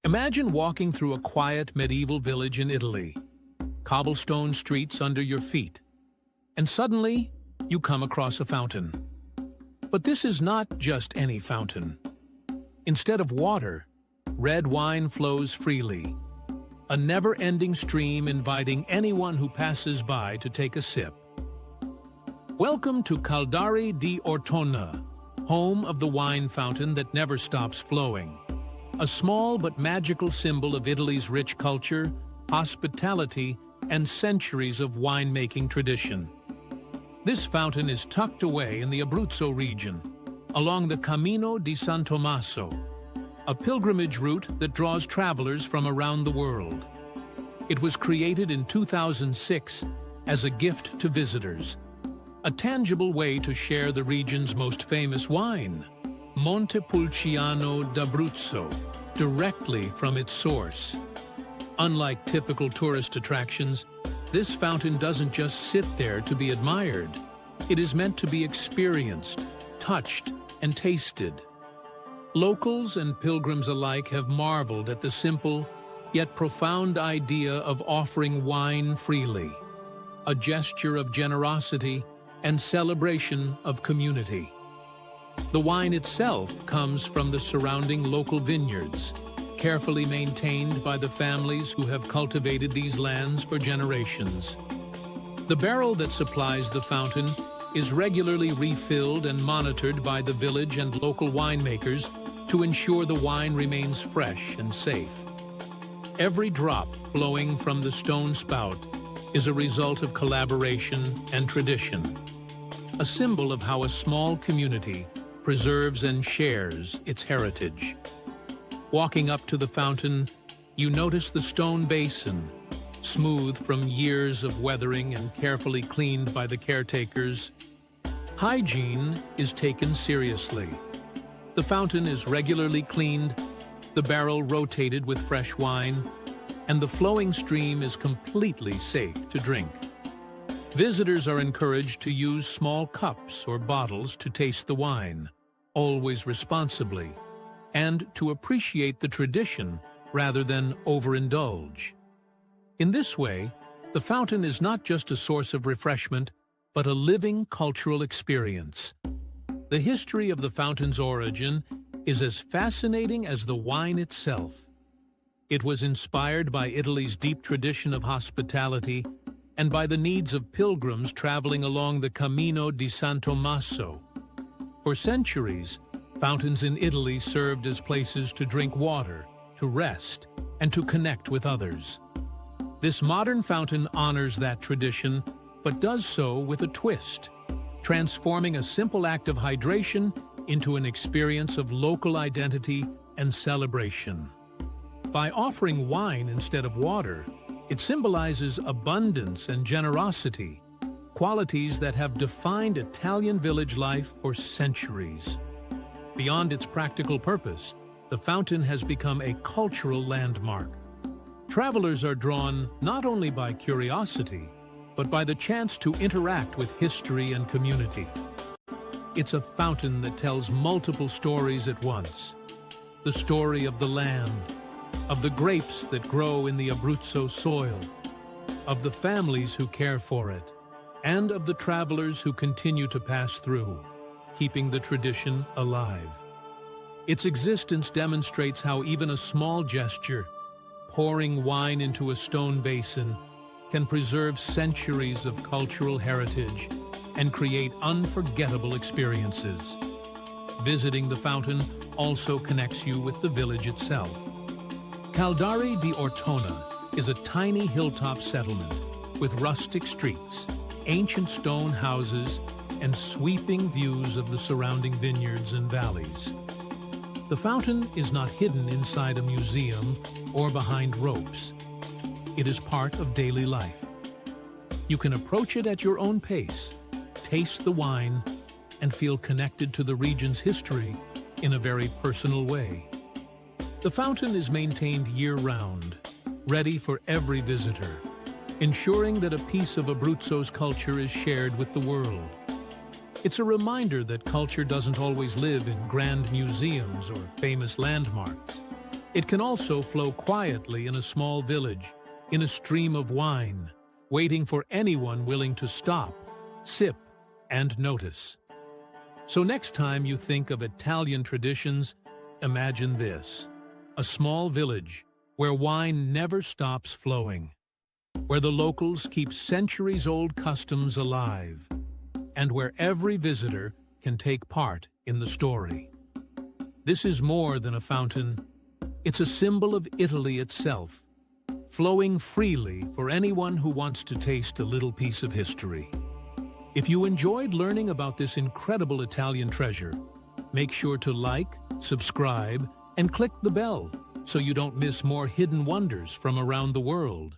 Imagine walking through a quiet medieval village in Italy, cobblestone streets under your feet, and suddenly you come across a fountain. But this is not just any fountain. Instead of water, red wine flows freely, a never-ending stream inviting anyone who passes by to take a sip. Welcome to Caldari di Ortona, home of the wine fountain that never stops flowing. A small but magical symbol of Italy's rich culture, hospitality, and centuries of winemaking tradition. This fountain is tucked away in the Abruzzo region, along the Cammino di San Tommaso, a pilgrimage route that draws travelers from around the world. It was created in 2006 as a gift to visitors, a tangible way to share the region's most famous wine, Montepulciano d'Abruzzo, directly from its source. Unlike typical tourist attractions, this fountain doesn't just sit there to be admired. It is meant to be experienced, touched, and tasted. Locals and pilgrims alike have marveled at the simple, yet profound idea of offering wine freely, a gesture of generosity and celebration of community. The wine itself comes from the surrounding local vineyards, carefully maintained by the families who have cultivated these lands for generations. The barrel that supplies the fountain is regularly refilled and monitored by the village and local winemakers to ensure the wine remains fresh and safe. Every drop flowing from the stone spout is a result of collaboration and tradition, a symbol of how a small community preserves and shares its heritage. Walking up to the fountain, you notice the stone basin, smooth from years of weathering and carefully cleaned by the caretakers. Hygiene is taken seriously. The fountain is regularly cleaned, the barrel rotated with fresh wine, and the flowing stream is completely safe to drink. Visitors are encouraged to use small cups or bottles to taste the wine, always responsibly, and to appreciate the tradition rather than overindulge. In this way, the fountain is not just a source of refreshment, but a living cultural experience. The history of the fountain's origin is as fascinating as the wine itself. It was inspired by Italy's deep tradition of hospitality and by the needs of pilgrims traveling along the Cammino di San Tommaso. For centuries, fountains in Italy served as places to drink water, to rest, and to connect with others. This modern fountain honors that tradition, but does so with a twist, transforming a simple act of hydration into an experience of local identity and celebration. By offering wine instead of water, it symbolizes abundance and generosity, qualities that have defined Italian village life for centuries. Beyond its practical purpose, the fountain has become a cultural landmark. Travelers are drawn not only by curiosity, but by the chance to interact with history and community. It's a fountain that tells multiple stories at once. The story of the land, of the grapes that grow in the Abruzzo soil, of the families who care for it, and of the travelers who continue to pass through, keeping the tradition alive. Its existence demonstrates how even a small gesture, pouring wine into a stone basin, can preserve centuries of cultural heritage and create unforgettable experiences. Visiting the fountain also connects you with the village itself. Caldari di Ortona is a tiny hilltop settlement with rustic streets, ancient stone houses, and sweeping views of the surrounding vineyards and valleys. The fountain is not hidden inside a museum or behind ropes. It is part of daily life. You can approach it at your own pace, taste the wine, and feel connected to the region's history in a very personal way. The fountain is maintained year-round, ready for every visitor, ensuring that a piece of Abruzzo's culture is shared with the world. It's a reminder that culture doesn't always live in grand museums or famous landmarks. It can also flow quietly in a small village, in a stream of wine, waiting for anyone willing to stop, sip, and notice. So next time you think of Italian traditions, imagine this: a small village where wine never stops flowing, where the locals keep centuries-old customs alive, and where every visitor can take part in the story. This is more than a fountain. It's a symbol of Italy itself, flowing freely for anyone who wants to taste a little piece of history. If you enjoyed learning about this incredible Italian treasure, make sure to like, subscribe, and click the bell so you don't miss more hidden wonders from around the world.